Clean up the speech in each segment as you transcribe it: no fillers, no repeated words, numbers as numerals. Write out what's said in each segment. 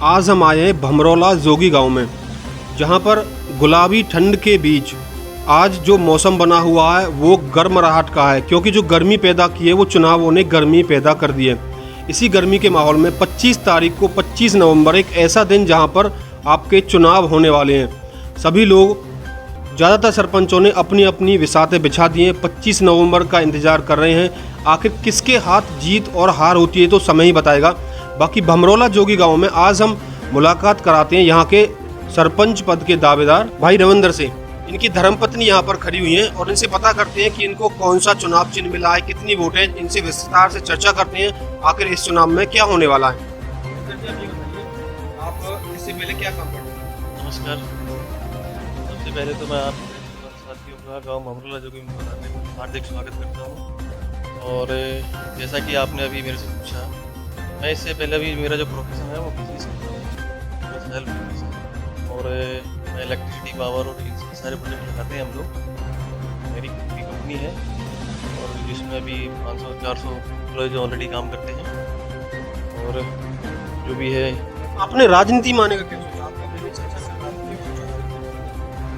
आज हम आए हैं भमरौला जोगी गांव में, जहां पर गुलाबी ठंड के बीच आज जो मौसम बना हुआ है वो गर्मराहट का है, क्योंकि जो गर्मी पैदा की है वो चुनावों ने गर्मी पैदा कर दी है। इसी गर्मी के माहौल में 25 तारीख को 25 नवंबर एक ऐसा दिन जहां पर आपके चुनाव होने वाले हैं। सभी लोग, ज़्यादातर सरपंचों ने अपनी अपनी विसातें बिछा दी हैं, 25 नवंबर का इंतज़ार कर रहे हैं। आखिर किसके हाथ जीत और हार होती है तो समय ही बताएगा। बाकी भमरौला जोगी गांव में आज हम मुलाकात कराते हैं यहाँ के सरपंच पद के दावेदार भाई रविंदर से। इनकी धर्मपत्नी यहाँ पर खड़ी हुई हैं और इनसे पता करते हैं कि इनको कौन सा चुनाव चिन्ह मिला है, कितनी वोट है। इनसे विस्तार से चर्चा करते हैं आखिर इस चुनाव में क्या होने वाला है। आप इससे पहले क्या काम करते हैं? नमस्कार। सबसे पहले तो मैं आप साथियों का गांव भमरौला जोगी में बताने में हार्दिक स्वागत करता हूं। और जैसा कि आपने अभी मेरे से पूछा, मैं इससे पहले भी मेरा जो प्रोफेशन है वो बिजनेस करता हूँ, सेल्फ बिजनेस है। और मैं इलेक्ट्रिसिटी, पावर और ये सारे प्रोजेक्ट लगाते हैं हम लोग। मेरी कंपनी है और जिसमें अभी 500-400 एम्प्लॉयज ऑलरेडी काम करते हैं। और जो भी है, आपने राजनीति में आने का क्या सोचा?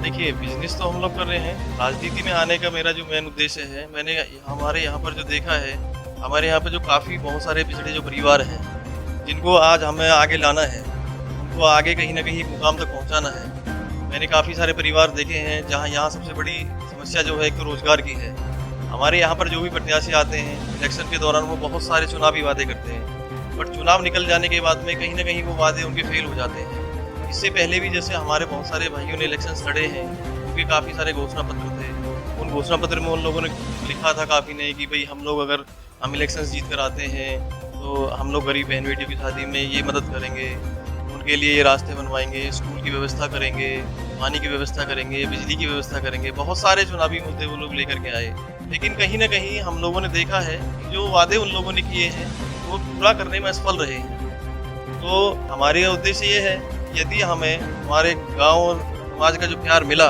देखिए, बिजनेस तो हम लोग कर रहे हैं, राजनीति में आने का मेरा जो मेन उद्देश्य है, मैंने हमारे यहाँ पर जो देखा है, हमारे यहाँ पर जो बहुत सारे पिछड़े जो परिवार हैं जिनको आज हमें आगे लाना है, उनको आगे कहीं ना कहीं मुकाम तक पहुँचाना है। मैंने काफ़ी सारे परिवार देखे हैं जहाँ यहाँ सबसे बड़ी समस्या जो है एक तो रोज़गार की है। हमारे यहाँ पर जो भी प्रत्याशी आते हैं इलेक्शन के दौरान वो बहुत सारे चुनावी वादे करते हैं, बट चुनाव निकल जाने के बाद में कहीं ना कहीं वो वादे उनके फेल हो जाते हैं। इससे पहले भी जैसे हमारे बहुत सारे भाइयों ने इलेक्शन लड़े हैं, उनके काफ़ी सारे घोषणा पत्र थे। उन घोषणा पत्र में उन लोगों ने लिखा था काफ़ी ने कि भाई हम लोग अगर हम इलेक्शन जीत कर आते हैं तो हम लोग गरीब बहन बेटियों की शादी में ये मदद करेंगे, उनके लिए ये रास्ते बनवाएंगे, स्कूल की व्यवस्था करेंगे, पानी की व्यवस्था करेंगे, बिजली की व्यवस्था करेंगे। बहुत सारे चुनावी मुद्दे वो लोग लेकर के आए, लेकिन कहीं ना कहीं हम लोगों ने देखा है कि जो वादे उन लोगों ने किए हैं वो पूरा करने में असफल रहे हैं। तो हमारे उद्देश्य ये है, यदि हमें हमारे गांव और समाज का जो प्यार मिला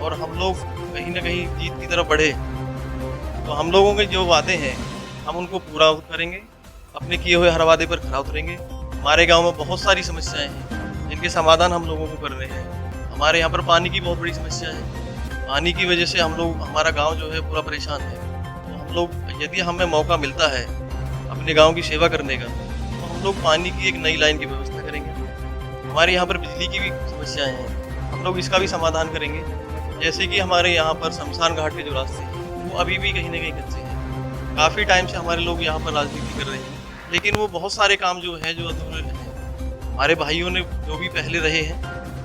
और हम लोग कहीं ना कहीं जीत की तरफ बढ़े, तो हम लोगों के जो वादे हैं हम उनको पूरा करेंगे, अपने किए हुए हर वादे पर खरा उतरेंगे। हमारे गांव में बहुत सारी समस्याएं हैं जिनके समाधान हम लोगों को कर रहे हैं। हमारे यहाँ पर पानी की बहुत बड़ी समस्या है, पानी की वजह से हम लोग, हमारा गाँव जो है पूरा परेशान है। तो हम लोग, यदि हमें मौका मिलता है अपने गाँव की सेवा करने का, तो हम लोग पानी की एक नई लाइन की व्यवस्था करेंगे। हमारे यहाँ पर बिजली की भी समस्याएं हैं, हम लोग इसका भी समाधान करेंगे। जैसे कि हमारे यहाँ पर शमशान घाट के जो रास्ते हैं वो अभी भी कहीं ना कहीं कच्चे हैं। काफ़ी टाइम से हमारे लोग यहाँ पर राजनीति कर रहे हैं, लेकिन वो बहुत सारे काम जो हैं जो अधूरे हैं। हमारे भाइयों ने जो भी पहले रहे हैं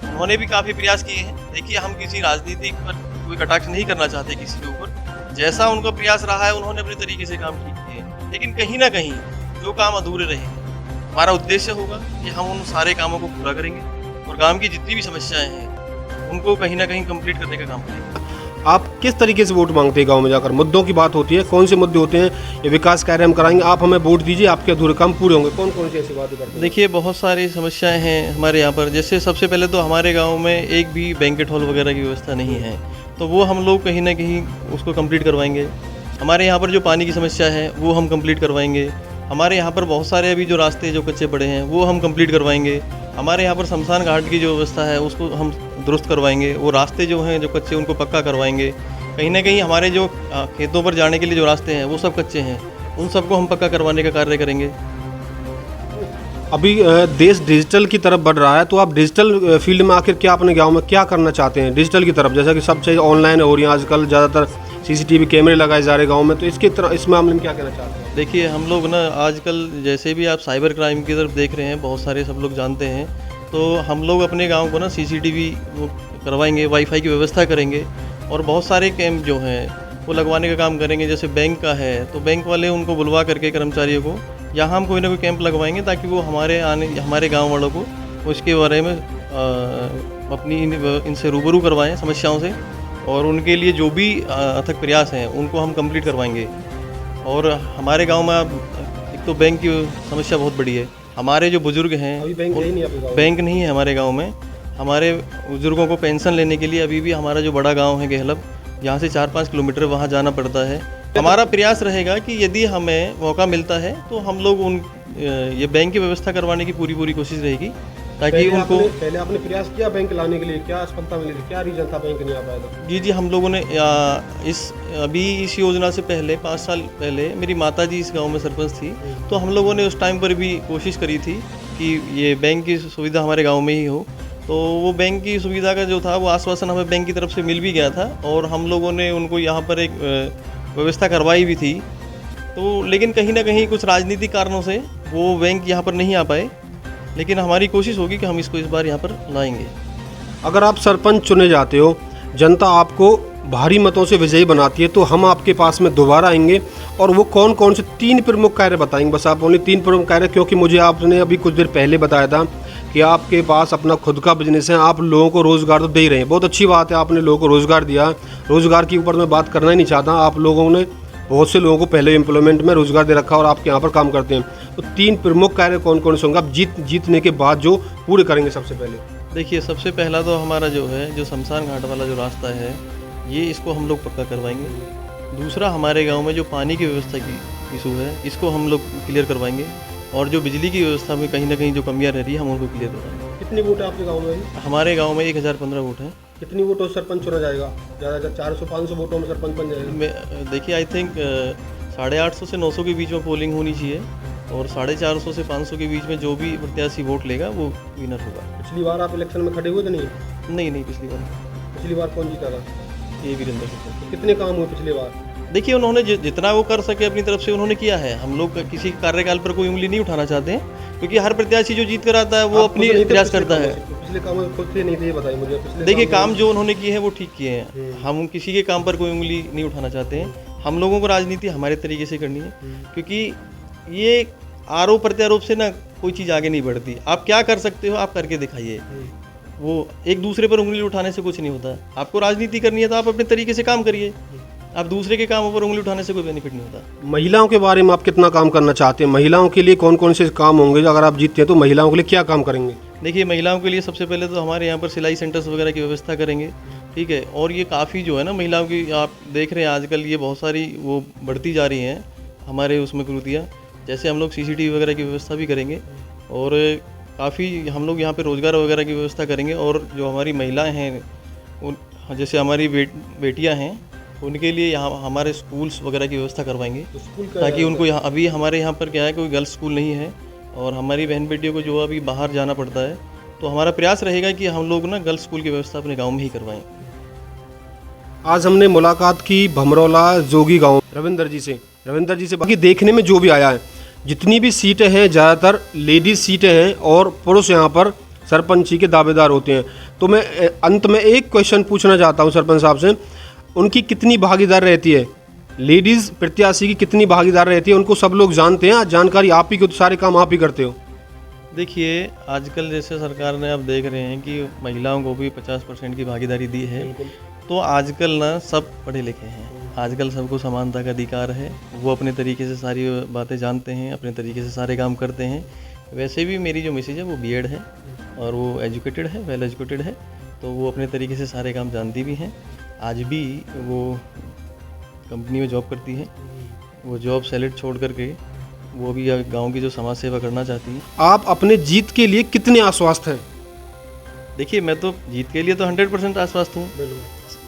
उन्होंने भी काफ़ी प्रयास किए हैं। देखिए, हम किसी राजनीति पर कोई कटाक्ष नहीं करना चाहते किसी के ऊपर, जैसा उनका प्रयास रहा है उन्होंने अपने तरीके से काम किए हैं, लेकिन कहीं ना कहीं जो काम अधूरे रहे हैं, हमारा उद्देश्य होगा कि हम उन सारे कामों को पूरा करेंगे और गांव की जितनी भी समस्याएं हैं उनको कहीं ना कहीं कंप्लीट करने का काम करेंगे। आप किस तरीके से वोट मांगते हैं? गांव में जाकर मुद्दों की बात होती है, कौन से मुद्दे होते हैं? ये विकास कार्य हम कराएंगे, आप हमें वोट दीजिए, आपके अधूरे काम पूरे होंगे। कौन कौन सी ऐसी बातें करते हैं? देखिए, बहुत सारी समस्याएं हैं हमारे यहाँ पर। जैसे सबसे पहले तो हमारे गाँव में एक भी बैंकेट हॉल वगैरह की व्यवस्था नहीं है, तो वो हम लोग कहीं ना कहीं उसको कंप्लीट करवाएंगे। हमारे यहाँ पर जो पानी की समस्या है वो हम कंप्लीट करवाएंगे। हमारे यहाँ पर बहुत सारे अभी जो रास्ते जो कच्चे पड़े हैं वो हम कंप्लीट करवाएंगे। हमारे यहाँ पर शमशान घाट की जो व्यवस्था है उसको हम दुरुस्त करवाएंगे। वो रास्ते जो हैं जो कच्चे उनको पक्का करवाएंगे। कहीं ना कहीं हमारे जो खेतों पर जाने के लिए जो रास्ते हैं वो सब कच्चे हैं, उन सबको हम पक्का करवाने का कार्य करेंगे। अभी देश डिजिटल की तरफ बढ़ रहा है, तो आप डिजिटल फील्ड में आखिर क्या अपने गांव में क्या करना चाहते हैं डिजिटल की तरफ? जैसा कि सब चीज़ ऑनलाइन हो रही है आजकल, ज़्यादातर सीसीटीवी कैमरे लगाए जा रहे गाँव में, तो इसकी तरह इस मामले में क्या कहना चाहते हैं? देखिए, हम लोग ना आजकल जैसे भी आप साइबर क्राइम की तरफ देख रहे हैं, बहुत सारे सब लोग जानते हैं, तो हम लोग अपने गांव को ना सीसीटीवी वो करवाएंगे, वाईफाई की व्यवस्था करेंगे और बहुत सारे कैंप जो हैं वो लगवाने का काम करेंगे। जैसे बैंक का है तो बैंक वाले उनको बुलवा करके कर्मचारियों को यहाँ हम कोई ना कोई कैंप लगवाएंगे, ताकि वो हमारे गाँव वालों को उसके बारे में अपनी इनसे रूबरू करवाएँ समस्याओं से, और उनके लिए जो भी अथक प्रयास हैं उनको हम कंप्लीट करवाएंगे। और हमारे गांव में एक तो बैंक की समस्या बहुत बड़ी है। हमारे जो बुजुर्ग हैं, अभी बैंक नहीं है हमारे गांव में। हमारे बुजुर्गों को पेंशन लेने के लिए अभी भी हमारा जो बड़ा गांव है गेहलब, यहाँ से 4-5 किलोमीटर वहाँ जाना पड़ता है। हमारा प्रयास रहेगा कि यदि हमें मौका मिलता है तो हम लोग ये बैंक की व्यवस्था करवाने की पूरी कोशिश रहेगी, ताकि उनको पहले आपने प्रयास किया बैंक लाने के लिए, क्या सफलता मिली थी, क्या रीजन था बैंक नहीं आ पाया था? जी हम लोगों ने इस योजना से पहले 5 साल पहले मेरी माता जी इस गांव में सरपंच थी, तो हम लोगों ने उस टाइम पर भी कोशिश करी थी कि ये बैंक की सुविधा हमारे गांव में ही हो। तो वो बैंक की सुविधा का जो था वो आश्वासन हमें बैंक की तरफ से मिल भी गया था और हम लोगों ने उनको यहाँ पर एक व्यवस्था करवाई भी थी। तो लेकिन कहीं ना कहीं कुछ राजनीतिक कारणों से वो बैंक यहाँ पर नहीं आ पाए, लेकिन हमारी कोशिश होगी कि हम इसको इस बार यहाँ पर लाएंगे। अगर आप सरपंच चुने जाते हो, जनता आपको भारी मतों से विजयी बनाती है, तो हम आपके पास में दोबारा आएंगे और वो कौन कौन से 3 प्रमुख कार्य बताएंगे। बस आप ओनली 3 प्रमुख कार्य, क्योंकि मुझे आपने अभी कुछ देर पहले बताया था कि आपके पास अपना खुद का बिजनेस है, आप लोगों को रोज़गार तो दे ही रहे हैं। बहुत अच्छी बात है, आपने लोगों को रोज़गार दिया। रोज़गार के ऊपर मैं बात करना ही नहीं चाहता, आप लोगों ने बहुत से लोगों को पहले एम्प्लॉयमेंट में रोज़गार दे रखा और आपके यहाँ पर काम करते हैं। तो 3 प्रमुख कार्य कौन कौन से होंगे आप जीतने के बाद जो पूरे करेंगे? सबसे पहले देखिए, सबसे पहला तो हमारा जो है जो शमशान घाट वाला जो रास्ता है, ये इसको हम लोग पक्का करवाएंगे। दूसरा, हमारे गांव में जो पानी की व्यवस्था की इशू है, इसको हम लोग क्लियर करवाएंगे। और जो बिजली की व्यवस्था में कहीं ना कहीं जो कमियां रह रही है, हम उनको क्लियर करवाएंगे। कितने वोट है आपके गाँव में? हमारे गाँव में 1015 वोट हैं। कितनी वोटों से सरपंच चुना जाएगा? ज़्यादा 400-500 वोटों में सरपंच बन जाएगा? देखिए, आई थिंक 850 से 900 के बीच में पोलिंग होनी चाहिए और 450 से 500 के बीच में जो भी प्रत्याशी वोट लेगा वो विनर होगा। पिछली बार आप इलेक्शन में खड़े हुए थे? नहीं, पिछली बार कौन जीता था? ये वीरेंद्र सिंह। कितने काम हुए पिछली बार? देखिए, उन्होंने जितना वो कर सके अपनी तरफ से उन्होंने किया है। हम लोग किसी कार्यकाल पर कोई उंगली नहीं उठाना चाहते हैं, क्योंकि हर प्रत्याशी जो जीत कर आता है वो अपनी प्रयास करता है। पिछले काम खुद से नहीं थे, ये बताइए मुझे। देखिए, काम जो उन्होंने किए हैं वो ठीक किए हैं। हम किसी के काम पर कोई उंगली नहीं उठाना चाहते हैं। हम लोगों को राजनीति हमारे तरीके से करनी है, क्योंकि ये आरोप प्रत्यारोप से ना कोई चीज़ आगे नहीं बढ़ती। आप क्या कर सकते हो, आप करके दिखाइए। वो एक दूसरे पर उंगली उठाने से कुछ नहीं होता। आपको राजनीति करनी है तो आप अपने तरीके से काम करिए। आप दूसरे के कामों पर उंगली उठाने से कोई बेनिफिट नहीं होता। महिलाओं के बारे में आप कितना काम करना चाहते हैं? महिलाओं के लिए कौन कौन से काम होंगे जो अगर आप जीतते हैं तो महिलाओं के लिए क्या काम करेंगे? देखिए, महिलाओं के लिए सबसे पहले तो हमारे यहाँ पर सिलाई सेंटर्स वगैरह की व्यवस्था करेंगे, ठीक है। और ये काफ़ी जो है ना महिलाओं की, आप देख रहे हैं आजकल ये बहुत सारी वो बढ़ती जा रही हैं हमारे उसमें कृतियाँ। जैसे हम लोग CCTV वगैरह की व्यवस्था भी करेंगे और काफ़ी हम लोग यहाँ पे रोज़गार वगैरह की व्यवस्था करेंगे। और जो हमारी महिलाएं हैं, उन जैसे हमारी बेटियां हैं, उनके लिए यहाँ हमारे स्कूल्स वगैरह की व्यवस्था करवाएंगे, ताकि उनको यहाँ, अभी हमारे यहाँ पर क्या है, कोई गर्ल्स स्कूल नहीं है और हमारी बहन बेटियों को जो अभी बाहर जाना पड़ता है, तो हमारा प्रयास रहेगा कि हम लोग ना गर्ल्स स्कूल की व्यवस्था अपने गाँव में ही करवाएँ। आज हमने मुलाकात की भमरौला जोगी गाँव रविंदर जी से। बाकी देखने में जो भी आया है, जितनी भी सीटें हैं ज़्यादातर लेडीज़ सीटें हैं और पुरुष यहाँ पर सरपंची के दावेदार होते हैं। तो मैं अंत में एक क्वेश्चन पूछना चाहता हूँ सरपंच साहब से, उनकी कितनी भागीदार रहती है? लेडीज़ प्रत्याशी की कितनी भागीदार रहती है? उनको सब लोग जानते हैं? जानकारी आप ही को, सारे काम आप ही करते हो? देखिए, आजकल जैसे सरकार ने, आप देख रहे हैं कि महिलाओं को भी 50% की भागीदारी दी है। तो आजकल ना सब पढ़े लिखे हैं, आजकल सबको समानता का अधिकार है। वो अपने तरीके से सारी बातें जानते हैं, अपने तरीके से सारे काम करते हैं। वैसे भी मेरी जो मिसेज है वो B.Ed है और वो एजुकेटेड है, वेल एजुकेटेड है, तो वो अपने तरीके से सारे काम जानती भी हैं। आज भी वो कंपनी में जॉब करती है। वो जॉब सैलरी छोड़ करके वो भी गांव की जो समाज सेवा करना चाहती हैं। आप अपने जीत के लिए कितने आश्वस्त हैं? देखिए, मैं तो जीत के लिए तो 100% आश्वस्त हूँ।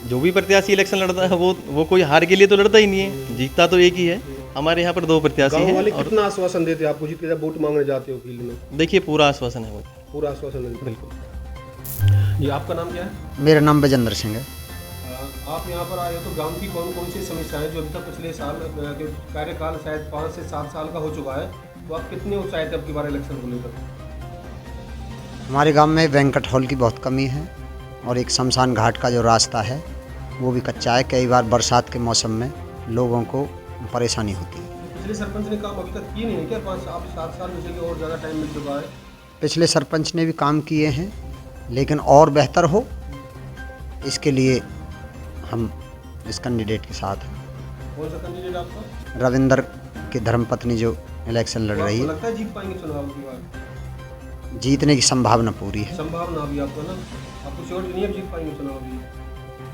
जो भी प्रत्याशी इलेक्शन लड़ता है वो कोई हार के लिए तो लड़ता ही नहीं है, जीतता तो एक ही है। हमारे यहाँ पर 2 प्रत्याशी हैं। वाले कितना आश्वासन देते हैं आपको जीत के जब वोट मांगने जाते हो फील्ड में? देखिए, पूरा आश्वासन है। पूरा आश्वासन है, बिल्कुल। जी, आपका नाम क्या है? मेरा नाम विजेंद्र सिंह है। आप यहाँ पर आए हो तो गांव की कौन कौन सी समस्याएं जो अभी तक पिछले साल कार्यकाल शायद 5 से 7 साल का हो चुका है, तो आप कितने उत्साहित हैं अब की बार इलेक्शन को लेकर? हमारे गांव में वेंकट हॉल की बहुत कमी है और एक शमशान घाट का जो रास्ता है वो भी कच्चा है। कई बार बरसात के मौसम में लोगों को परेशानी होती है। पिछले सरपंच ने काम अभी तक किए नहीं है क्या? 5-7 साल में से और ज़्यादा टाइम मिल चुका है। पिछले सरपंच ने भी काम किए हैं, लेकिन और बेहतर हो इसके लिए हम इस कैंडिडेट के साथ हैं। कौन सा कैंडिडेट आपका? रविंदर की धर्मपत्नी जो इलेक्शन लड़ रही है। लगता है जीत पाएंगे चुनाव की बार? जीतने की संभावना पूरी है। संभावना भी आपको ना, आपको श्योर नहीं है जीत पाएंगे चुनाव भी?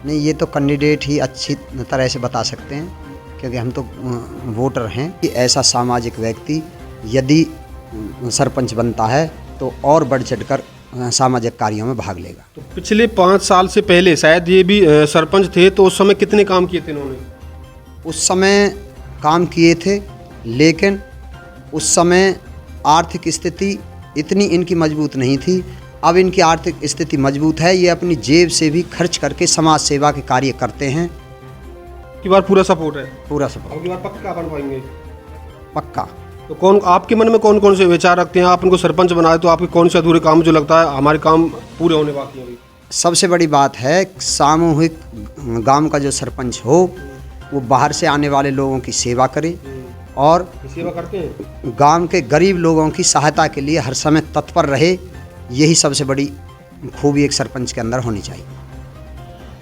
नहीं, ये तो कैंडिडेट ही अच्छी तरह से बता सकते हैं, क्योंकि हम तो वोटर हैं। कि ऐसा सामाजिक व्यक्ति यदि सरपंच बनता है तो और बढ़ चढ़कर सामाजिक कार्यों में भाग लेगा। तो पिछले 5 साल से पहले शायद ये भी सरपंच थे, तो उस समय कितने काम किए थे इन्होंने? उस समय काम किए थे, लेकिन उस समय आर्थिक स्थिति इतनी इनकी मजबूत नहीं थी। अब इनकी आर्थिक स्थिति मजबूत है, ये अपनी जेब से भी खर्च करके समाज सेवा के कार्य करते हैं। की बार पूरा सपोर्ट है? पूरा सपोर्ट। अगली बार पक्का बन पाएंगे? पक्का। तो कौन आपके मन में कौन कौन से विचार रखते हैं? आप इनको सरपंच बनाए तो आपके कौन से अधूरे काम जो लगता है हमारे काम पूरे होने बाकी हैं अभी? सबसे बड़ी बात है सामूहिक गांव का जो सरपंच हो वो बाहर से आने वाले लोगों की सेवा करे और सेवा करते हैं, गांव के गरीब लोगों की सहायता के लिए हर समय तत्पर रहे। यही सबसे बड़ी खूबी एक सरपंच के अंदर होनी चाहिए।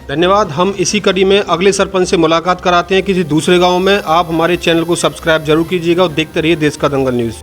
धन्यवाद। हम इसी कड़ी में अगले सरपंच से मुलाकात कराते हैं किसी दूसरे गांव में। आप हमारे चैनल को सब्सक्राइब जरूर कीजिएगा और देखते रहिए देश का दंगल न्यूज़।